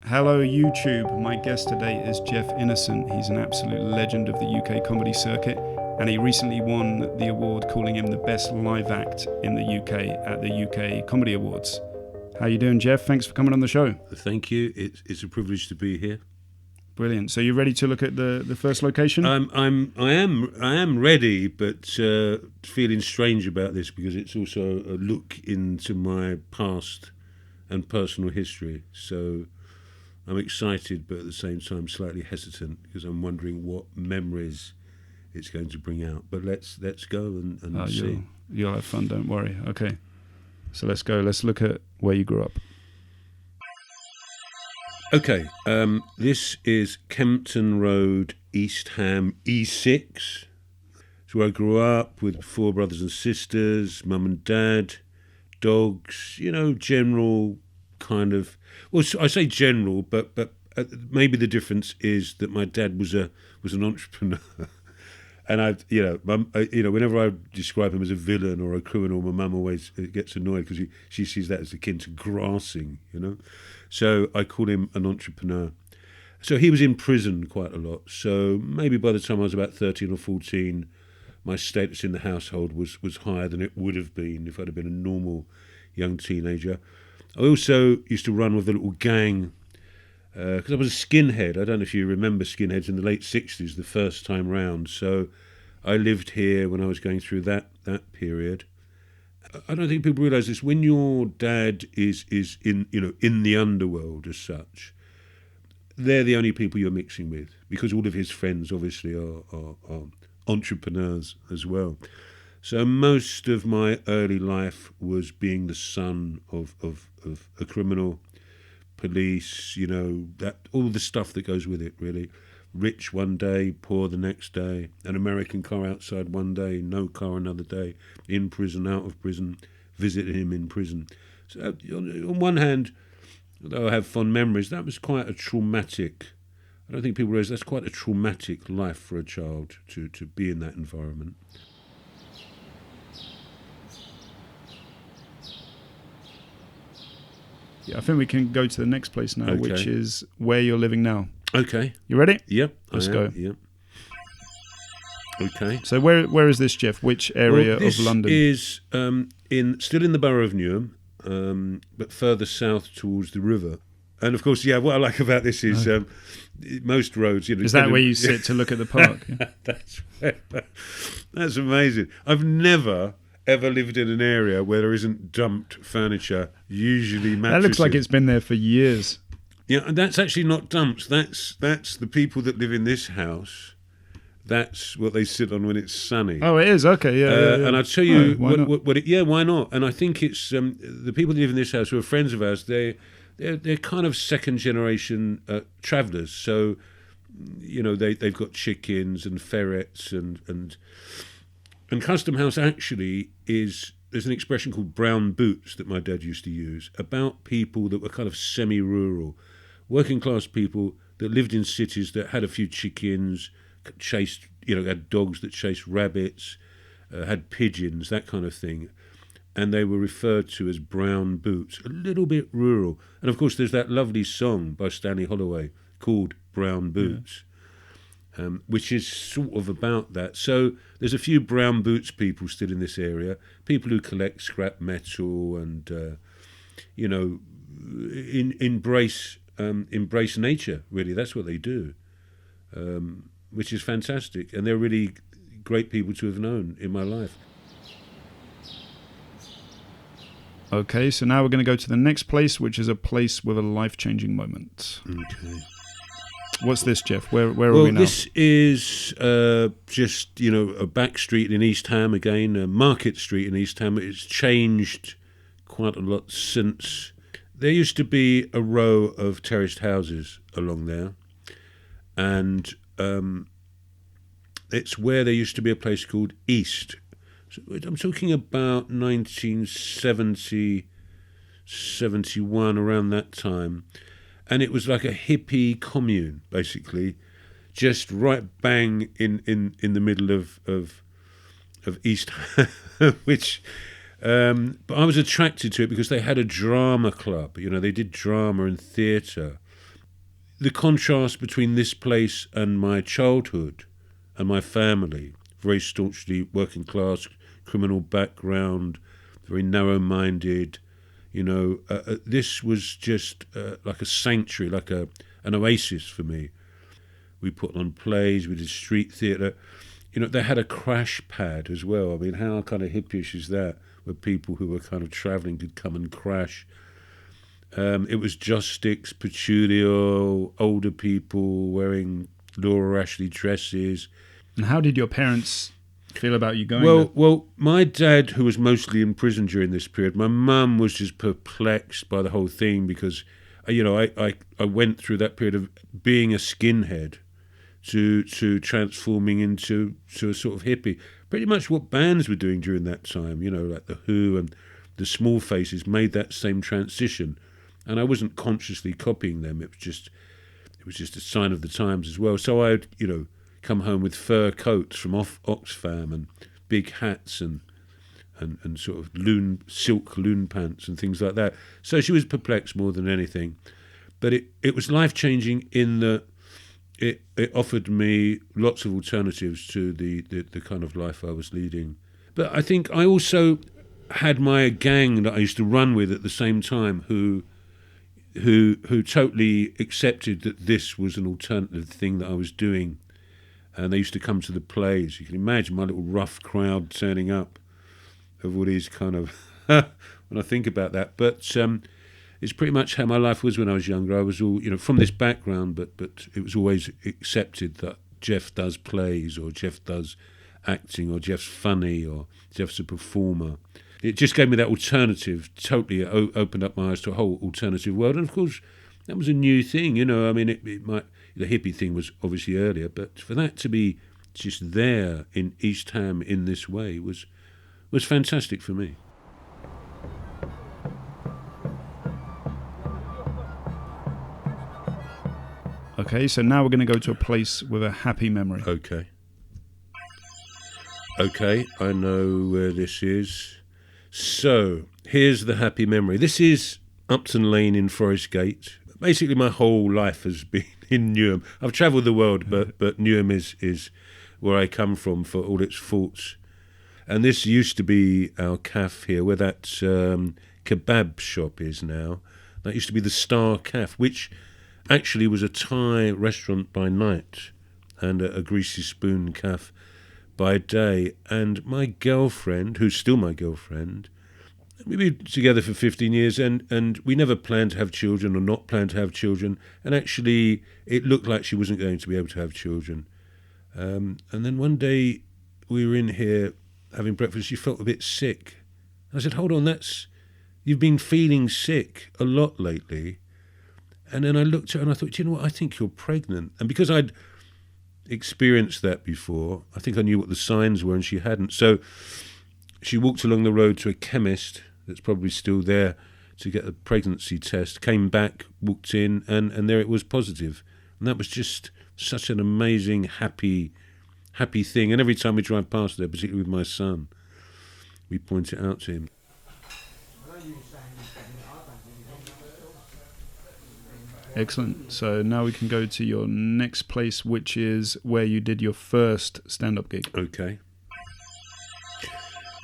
Hello YouTube, my guest today is Jeff Innocent. He's an absolute legend of the UK comedy circuit, and he recently won the award calling him the best live act in the UK at the UK Comedy Awards. How you doing, Jeff? Thanks for coming on the show. Thank you. It's a privilege to be here. Brilliant. So you ready to look at the first location? I am ready, but feeling strange about this because it's also a look into my past and personal history. So I'm excited, but at the same time slightly hesitant because I'm wondering what memories it's going to bring out. But let's go and see. You'll have fun, don't worry. Okay. So let's go. Let's look at where you grew up. Okay, this is Kempton Road, East Ham, E6. It's where I grew up with 4 brothers and sisters, mum and dad, dogs, general kind of... Well, I say general, but maybe the difference is that my dad was an entrepreneur. And whenever I describe him as a villain or a criminal, my mum always gets annoyed because she sees that as akin to grassing, So I call him an entrepreneur. So he was in prison quite a lot. So maybe by the time I was about 13 or 14, my status in the household was higher than it would have been if I'd have been a normal young teenager. I also used to run with a little gang because I was a skinhead. I don't know if you remember skinheads in the late 60s, the first time round. So I lived here when I was going through that period. I don't think people realise this. When your dad is in the underworld as such, they're the only people you're mixing with because all of his friends obviously are entrepreneurs as well. So most of my early life was being the son of a criminal, police, that all the stuff that goes with it, really. Rich one day, poor the next day, an American car outside one day, no car another day, in prison, out of prison, visiting him in prison. So on one hand, although I have fond memories, that was quite a traumatic, I don't think people realise that's quite a traumatic life for a child to be in that environment. Yeah, I think we can go to the next place now, Okay. which is where you're living now. Okay. You ready? Yep. Let's go. Yep. Okay. So where is this, Jeff? Which area this of London? Is still in the borough of Newham, but further south towards the river. And of course, what I like about this is most roads. Is that where you sit to look at the park? That's amazing. I've never ever lived in an area where there isn't dumped furniture, usually mattresses. That looks like it's been there for years. Yeah, and that's actually not dumps. That's the people that live in this house. That's what they sit on when it's sunny. Oh, it is? Okay, yeah. And I'll tell you why not? why not? And I think it's the people that live in this house who are friends of ours. They're kind of second generation travellers. So, they've got chickens and ferrets and Custom House actually there's an expression called brown boots that my dad used to use about people that were kind of semi-rural, working class people that lived in cities that had a few chickens, chased, had dogs that chased rabbits, had pigeons, that kind of thing. And they were referred to as brown boots, a little bit rural. And of course there's that lovely song by Stanley Holloway called Brown Boots. Which is sort of about that. So there's a few brown boots people still in this area, people who collect scrap metal and, embrace nature, really. That's what they do, which is fantastic. And they're really great people to have known in my life. Okay, so now we're going to go to the next place, which is a place with a life-changing moment. Okay. What's this, Jeff? Where are we now? This is just, a back street in East Ham again, a Market Street in East Ham. It's changed quite a lot since. There used to be a row of terraced houses along there, and it's where there used to be a place called East. So I'm talking about 1970, 71, around that time. And it was like a hippie commune, basically, just right bang in the middle of East Ham, which but I was attracted to it because they had a drama club. They did drama and theatre, the contrast between this place and my childhood and my family, very staunchly working class, criminal background, very narrow-minded, this was just like a sanctuary, like an oasis for me. We put on plays, we did street theatre. They had a crash pad as well. I mean, how kind of hippyish is that, where people who were kind of travelling could come and crash. It was Joss Sticks, Petulio, older people wearing Laura Ashley dresses. And how did your parents feel about you going there? Well, my dad, who was mostly in prison during this period, my mum was just perplexed by the whole thing because, I went through that period of being a skinhead to transforming into a sort of hippie. Pretty much what bands were doing during that time, like The Who and the Small Faces made that same transition. And I wasn't consciously copying them. It was just a sign of the times as well. So I'd, come home with fur coats from Oxfam and big hats and sort of silk loon pants and things like that. So she was perplexed more than anything. But it was life-changing in that it offered me lots of alternatives to the kind of life I was leading. But I think I also had my gang that I used to run with at the same time who totally accepted that this was an alternative thing that I was doing. And they used to come to the plays. You can imagine my little rough crowd turning up of all these kind of... when I think about that. But it's pretty much how my life was when I was younger. I was all, from this background, but it was always accepted that Jeff does plays or Jeff does acting or Jeff's funny or Jeff's a performer. It just gave me that alternative, totally opened up my eyes to a whole alternative world. And of course, that was a new thing, I mean, it might... The hippie thing was obviously earlier, but for that to be just there in East Ham in this way was fantastic for me. Okay, so now we're going to go to a place with a happy memory. Okay, I know where this is. So, here's the happy memory. This is Upton Lane in Forest Gate. Basically, my whole life has been in Newham. I've travelled the world, but Newham is where I come from for all its faults. And this used to be our cafe here, where that kebab shop is now. That used to be the Star Cafe, which actually was a Thai restaurant by night and a greasy spoon cafe by day. And my girlfriend, who's still my girlfriend, we've been together for 15 years and we never planned to have children or not planned to have children. And actually, it looked like she wasn't going to be able to have children. And then one day we were in here having breakfast. She felt a bit sick. I said, hold on, you've been feeling sick a lot lately. And then I looked at her and I thought, you know what, I think you're pregnant. And because I'd experienced that before, I think I knew what the signs were and she hadn't. So she walked along the road to a chemist that's probably still there to get a pregnancy test, came back, walked in, and there it was positive. And that was just such an amazing, happy thing. And every time we drive past there, particularly with my son, we point it out to him. Excellent. So now we can go to your next place, which is where you did your first stand-up gig. Okay.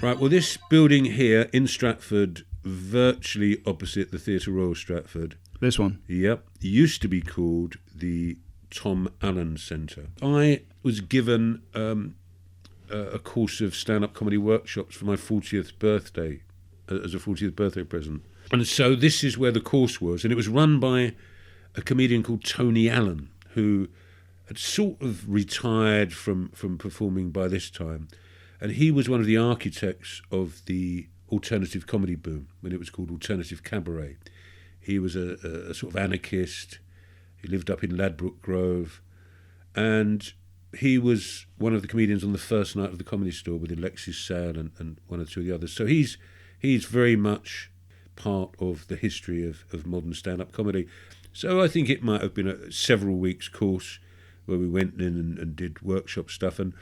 Right, well, this building here in Stratford, virtually opposite the Theatre Royal Stratford. This one? Yep. Used to be called the Tom Allen Centre. I was given a course of stand-up comedy workshops for my 40th birthday, as a 40th birthday present. And so this is where the course was, and it was run by a comedian called Tony Allen, who had sort of retired from performing by this time. And he was one of the architects of the alternative comedy boom, when it was called alternative cabaret. He was a sort of anarchist. He lived up in Ladbroke Grove. And he was one of the comedians on the first night of the Comedy Store with Alexis Sale and one or two of the others. So he's very much part of the history of modern stand-up comedy. So I think it might have been a several weeks course where we went in and did workshop stuff. And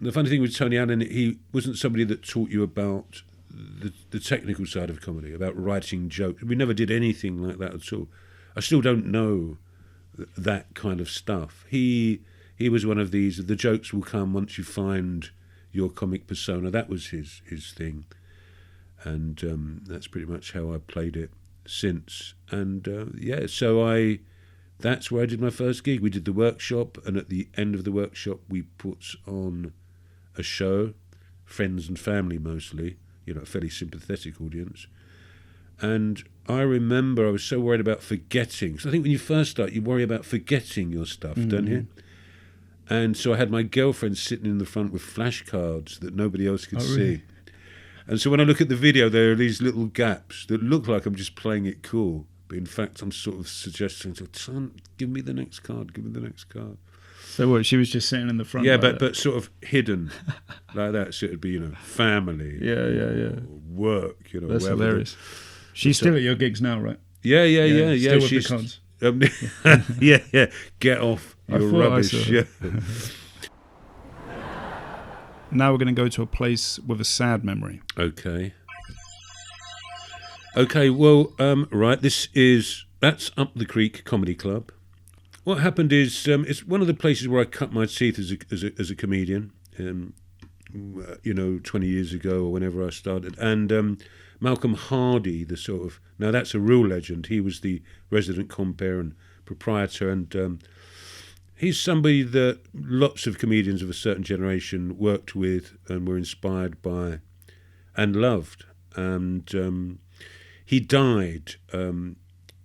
the funny thing with Tony Allen, he wasn't somebody that taught you about the technical side of comedy, about writing jokes. We never did anything like that at all. I still don't know that kind of stuff. He was one of these. The jokes will come once you find your comic persona. That was his thing, and that's pretty much how I played it since. And so that's where I did my first gig. We did the workshop, and at the end of the workshop, we put on a show, friends and family mostly, a fairly sympathetic audience. And I remember I was so worried about forgetting. So I think when you first start, you worry about forgetting your stuff, don't you? And so I had my girlfriend sitting in the front with flashcards that nobody else could see. Really? And so when I look at the video, there are these little gaps that look like I'm just playing it cool. But in fact, I'm sort of suggesting to son, give me the next card. So what, she was just sitting in the front? Yeah, like but sort of hidden like that. So it'd be, family. Yeah. Work, That's hilarious. She's still at your gigs now, right? Yeah. Still with She's, the cards. Yeah. Get off your rubbish. Yeah. Now we're going to go to a place with a sad memory. Okay. Well, right. That's Up the Creek Comedy Club. What happened is it's one of the places where I cut my teeth as a comedian. 20 years ago or whenever I started, and Malcolm Hardy, now that's a real legend. He was the resident compere and proprietor, and he's somebody that lots of comedians of a certain generation worked with and were inspired by and loved. And he died,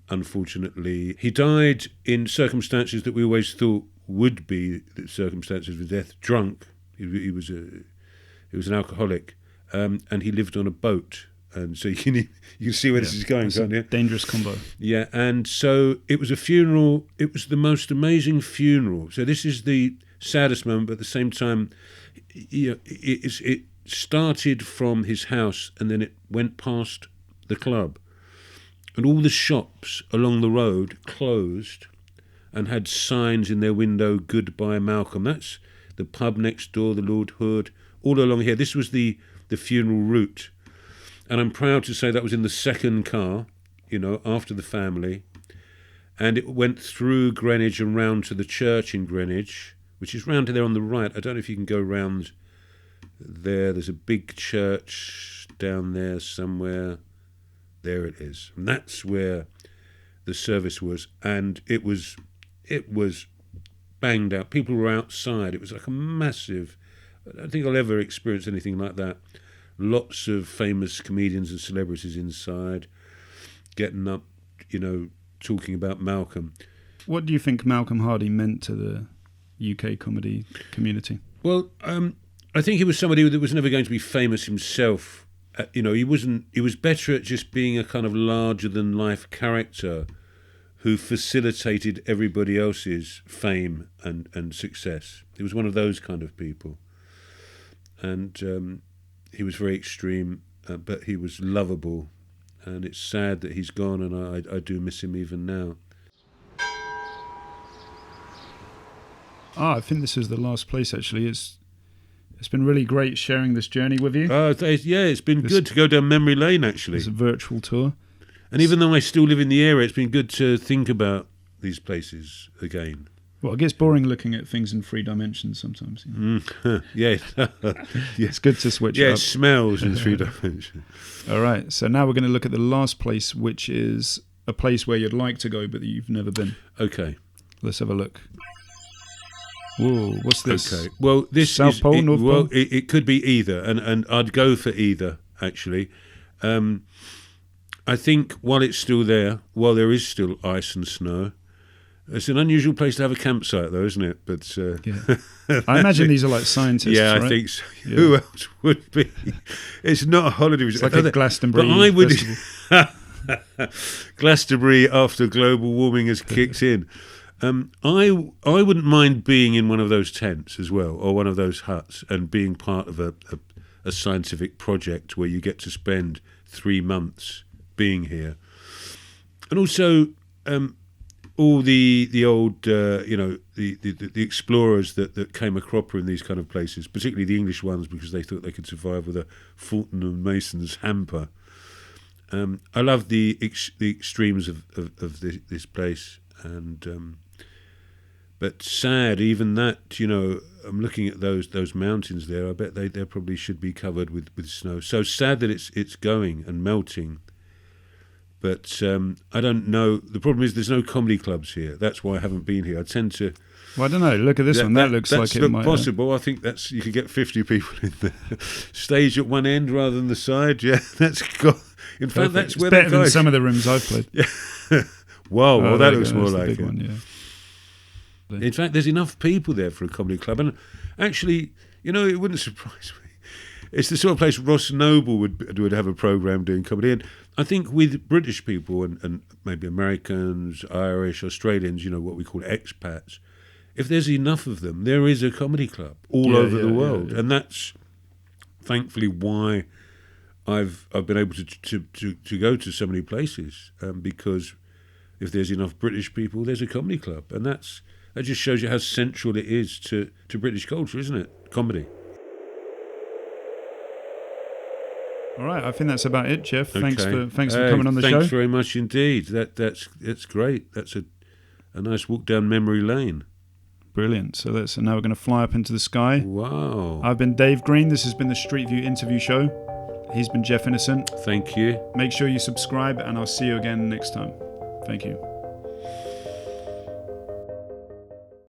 unfortunately. He died in circumstances that we always thought would be the circumstances of death. Drunk. He was an alcoholic, and he lived on a boat. And so you can see where this is going, can't you? Dangerous combo. Yeah, and so it was a funeral. It was the most amazing funeral. So this is the saddest moment, but at the same time, it started from his house, and then it went past the club. And all the shops along the road closed and had signs in their window, "Goodbye, Malcolm." That's the pub next door, the Lord Hood, all along here. This was the funeral route. And I'm proud to say that was in the second car, after the family. And it went through Greenwich and round to the church in Greenwich, which is round there on the right. I don't know if you can go round there. There's a big church down there somewhere. There it is. And that's where the service was. And it was banged out. People were outside. It was like a massive... I don't think I'll ever experience anything like that. Lots of famous comedians and celebrities inside, getting up, talking about Malcolm. What do you think Malcolm Hardy meant to the UK comedy community? Well, I think he was somebody that was never going to be famous himself. He was better at just being a kind of larger-than-life character who facilitated everybody else's fame and success. He was one of those kind of people. And he was very extreme, but he was lovable. And it's sad that he's gone, and I do miss him even now. I think this is the last place, actually. It's been really great sharing this journey with you. It's been good to go down memory lane, actually. It's a virtual tour. And even though I still live in the area, it's been good to think about these places again. Well, it gets boring looking at things in 3 dimensions sometimes. Yeah. It's good to switch up. Yeah, it smells in 3 dimensions. All right, so now we're going to look at the last place, which is a place where you'd like to go but that you've never been. Okay. Let's have a look. Whoa, what's this? Okay. Well, this South Pole, North Pole? Well, it could be either, and I'd go for either, actually. I think while it's still there, while there is still ice and snow, it's an unusual place to have a campsite, though, isn't it? But I imagine these are like scientists, yeah, right? I think so. Yeah. Who else would be? It's not a holiday. It's like a Glastonbury but I would, festival. Glastonbury after global warming has kicked in. I wouldn't mind being in one of those tents as well, or one of those huts, and being part of a scientific project where you get to spend 3 months being here. And also... all the old, the explorers that came a cropper in these kind of places, particularly the English ones, because they thought they could survive with a Fulton and Mason's hamper. I love the extremes of this place, and But sad, even that, I'm looking at those mountains there. I bet they probably should be covered with snow. So sad that it's going and melting. But I don't know. The problem is there's no comedy clubs here. That's why I haven't been here. I tend to. Well, I don't know. Look at this one. That looks like it might. That's possible. I think you could get 50 people in there. Stage at one end rather than the side. Yeah, that's got. In fact, that's it's where better than some of the rooms I've played. Yeah. Whoa, well, that looks more like big it. one, yeah. In fact, there's enough people there for a comedy club. And actually, it wouldn't surprise me. It's the sort of place Ross Noble would have a programme doing comedy. And I think with British people and maybe Americans, Irish, Australians, what we call expats, if there's enough of them, there is a comedy club all over the world. Yeah. And that's thankfully why I've been able to go to so many places, because if there's enough British people, there's a comedy club. And that just shows you how central it is to British culture, isn't it? Comedy. All right, I think that's about it, Jeff. Okay. Thanks for coming on the show. Thanks very much indeed. That's great. That's a nice walk down memory lane. Brilliant. So now we're going to fly up into the sky. Wow. I've been Dave Green. This has been the Street View interview show. He's been Jeff Innocent. Thank you. Make sure you subscribe, and I'll see you again next time. Thank you.